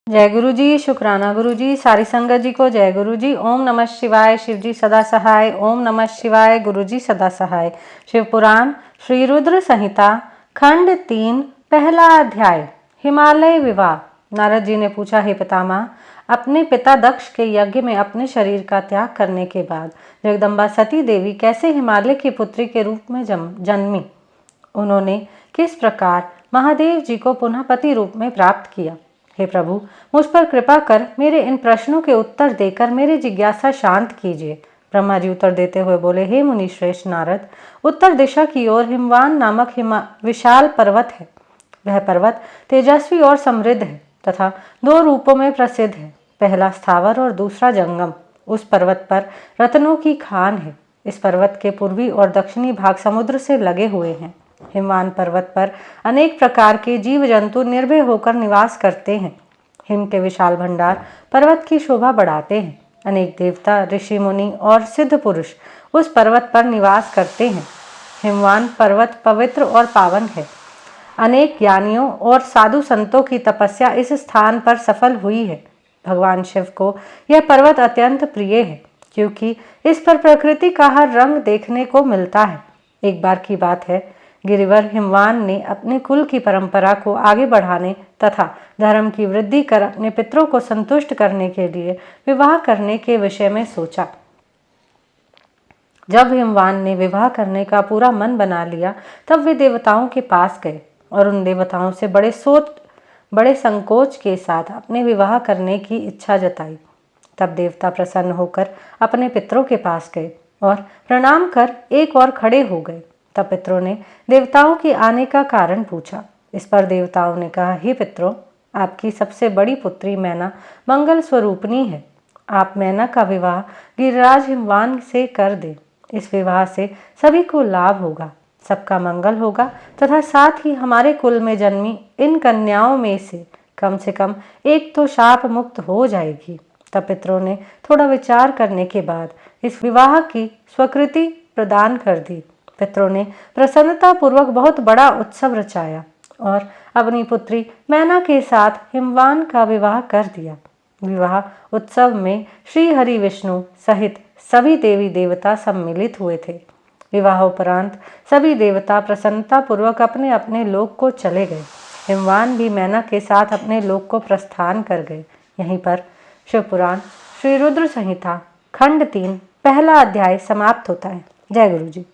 जय गुरु जी, शुक्राना गुरु जी, सारी संगत जी को जय गुरु जी। ओम नमः शिवाय, शिव जी सदा सहाय। ओम नमः शिवाय, गुरु जी सदा सहाय। शिव पुराण श्री रुद्र संहिता खंड 3 पहला अध्याय हिमालय विवाह। नारद जी ने पूछा, हे पितामह, अपने पिता दक्ष के यज्ञ में अपने शरीर का त्याग करने के बाद जगदम्बा सती देवी कैसे हिमालय की पुत्री के रूप में जन्मी? उन्होंने किस प्रकार महादेव जी को पुनः पति रूप में प्राप्त किया? हे प्रभु, मुझ पर कृपा कर मेरे इन प्रश्नों के उत्तर देकर मेरी जिज्ञासा शांत कीजिए। ब्रह्मा जी उत्तर देते हुए बोले, हे मुनि श्रेष्ठ नारद, उत्तर दिशा की ओर हिमवान नामक विशाल पर्वत है। वह पर्वत तेजस्वी और समृद्ध है तथा 2 रूपों में प्रसिद्ध है, पहला स्थावर और दूसरा जंगम। उस पर्वत पर रत्नों की खान है। इस पर्वत के पूर्वी और दक्षिणी भाग समुद्र से लगे हुए हैं। हिमवान पर्वत पर अनेक प्रकार के जीव जंतु निर्भय होकर निवास करते हैं। हिम के विशाल भंडार पर्वत की शोभा बढ़ाते हैं। अनेक देवता, ऋषि मुनि और सिद्ध पुरुष उस पर्वत पर निवास करते हैं। हिमवान पर्वत पवित्र और पावन है। अनेक ज्ञानियों और साधु संतों की तपस्या इस स्थान पर सफल हुई है। भगवान शिव को यह पर्वत अत्यंत प्रिय है, क्योंकि इस पर प्रकृति का हर रंग देखने को मिलता है। एक बार की बात है, गिरिवर हिमवान ने अपने कुल की परंपरा को आगे बढ़ाने तथा धर्म की वृद्धि कर अपने पितरों को संतुष्ट करने के लिए विवाह करने के विषय में सोचा। जब हिमवान ने विवाह करने का पूरा मन बना लिया, तब वे देवताओं के पास गए और उन देवताओं से बड़े संकोच के साथ अपने विवाह करने की इच्छा जताई। तब देवता प्रसन्न होकर अपने पितरों के पास गए और प्रणाम कर एक और खड़े हो गए। तब पितरों ने देवताओं के आने का कारण पूछा। इस पर देवताओं ने कहा, हे पितरों, आपकी सबसे बड़ी पुत्री मैना मंगल स्वरूपनी है। आप मैना का विवाह गिरिराज हिमवान से कर दें। इस विवाह से सभी को लाभ होगा, सबका मंगल होगा तथा साथ ही हमारे कुल में जन्मी इन कन्याओं में से कम एक तो शाप मुक्त हो जाएगी। तब पितरों ने थोड़ा विचार करने के बाद इस विवाह की स्वीकृति प्रदान कर दी। पितरों ने प्रसन्नता पूर्वक बहुत बड़ा उत्सव रचाया और अपनी पुत्री मैना के साथ हिमवान का विवाह कर दिया। विवाह उत्सव में श्री हरि विष्णु सहित सभी देवी देवता सम्मिलित हुए थे। विवाह उपरांत सभी देवता प्रसन्नता पूर्वक अपने अपने लोक को चले गए। हिमवान भी मैना के साथ अपने लोक को प्रस्थान कर गए। यहीं पर शिवपुराण श्री रुद्र संहिता खंड 3 पहला अध्याय समाप्त होता है। जय गुरु जी।